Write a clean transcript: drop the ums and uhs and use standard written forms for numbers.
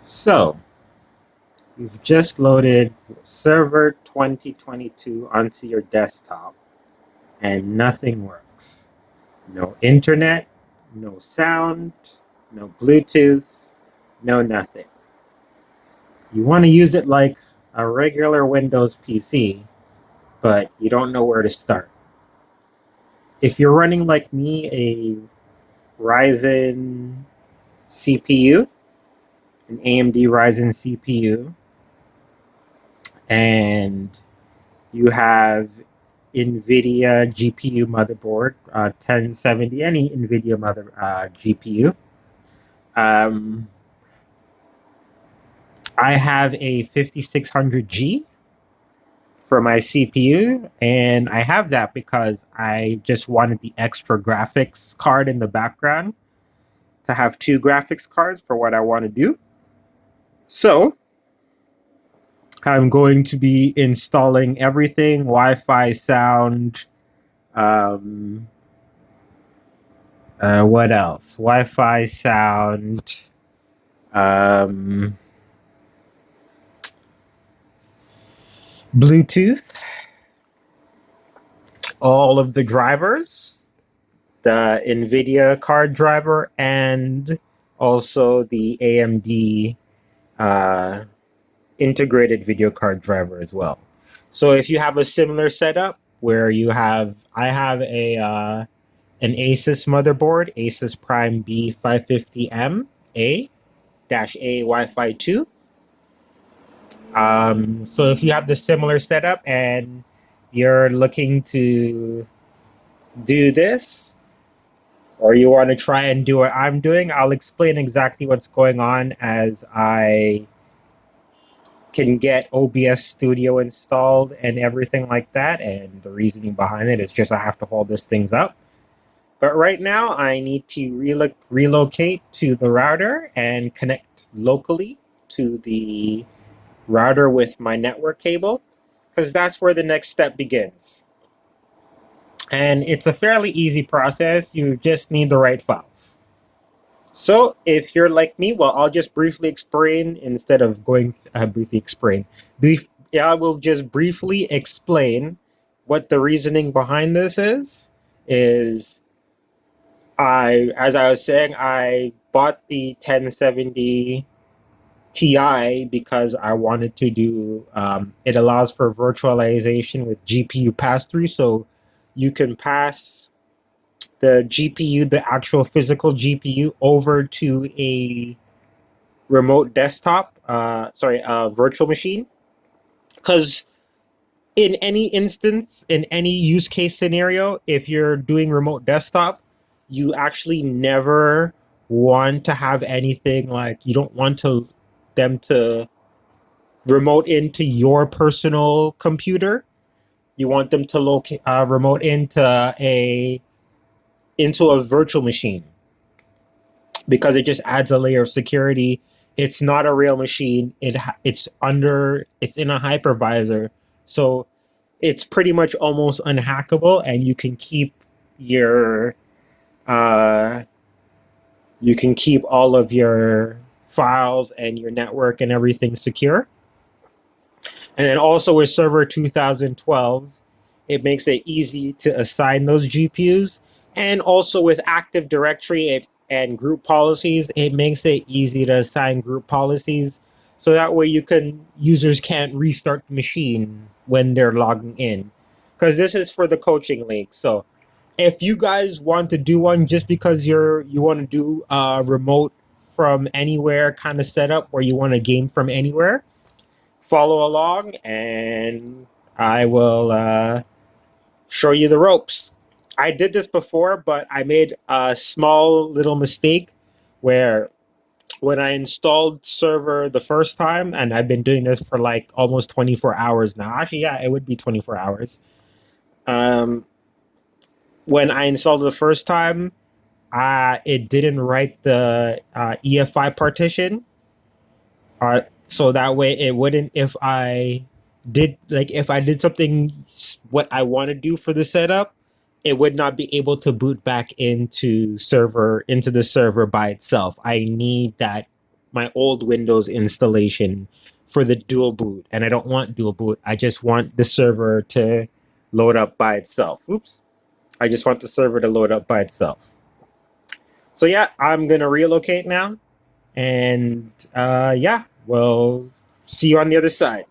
So, you've just loaded Server 2022 onto your desktop and nothing works. No internet, no sound, no Bluetooth, no nothing. You want to use it like a regular Windows PC, but you don't know where to start. If you're running like me a Ryzen CPU, an AMD Ryzen CPU, and you have Nvidia GPU motherboard, 1070, any Nvidia GPU. Um, I have a 5600G for my CPU, and I have that because I just wanted the extra graphics card in the background to have two graphics cards for what I want to do. So I'm going to be installing everything, Wi-Fi, sound, um, what else? Wi-Fi, sound, um, Bluetooth, all of the drivers, the Nvidia card driver, and also the AMD integrated video card driver as well. So if you have a similar setup where I have an ASUS motherboard, ASUS Prime B550M A-A Wi-Fi 2. So if you have the similar setup and you're looking to do this, or you want to try and do what I'm doing, I'll explain exactly what's going on as I can get OBS Studio installed and everything like that. And the reasoning behind it is just I have to hold this things up. But right now I need to relocate to the router and connect locally to the router with my network cable, because that's where the next step begins. And it's a fairly easy process. You just need the right files. So if you're like me, well, I'll just briefly explain instead of going briefly explain. I will just briefly explain what the reasoning behind this is. As I was saying, I bought the 1070 Ti because I wanted to do. It allows for virtualization with GPU pass through, so you can pass the GPU, the actual physical GPU, over to a remote desktop, a virtual machine. Because in any instance, in any use case scenario, if you're doing remote desktop, you actually never want to have anything like you don't want them to remote into your personal computer. You want them to remote into a virtual machine, because it just adds a layer of security. It's not a real machine. It's in a hypervisor, so it's pretty much almost unhackable, and uh, you can keep all of your files and your network and everything secure. And then also with Server 2012, it makes it easy to assign those GPUs. And also with Active Directory and group policies, it makes it easy to assign group policies. So that way users can't restart the machine when they're logging in. Because this is for the coaching league. So if you guys want to do one just because you want to do a remote from anywhere kind of setup where you want to game from anywhere, follow along and I will show you the ropes. I did this before, but I made a small little mistake where when I installed server the first time, and I've been doing this for like almost 24 hours now. Actually, yeah, it would be 24 hours. When I installed it the first time, it didn't write the EFI partition. So that way it wouldn't, if I did something what I want to do for the setup, it would not be able to boot back into the server by itself. I need that my old Windows installation for the dual boot, and I don't want dual boot. I just want the server to load up by itself. Oops. I just want the server to load up by itself. So yeah, I'm going to relocate now. And yeah, we'll see you on the other side.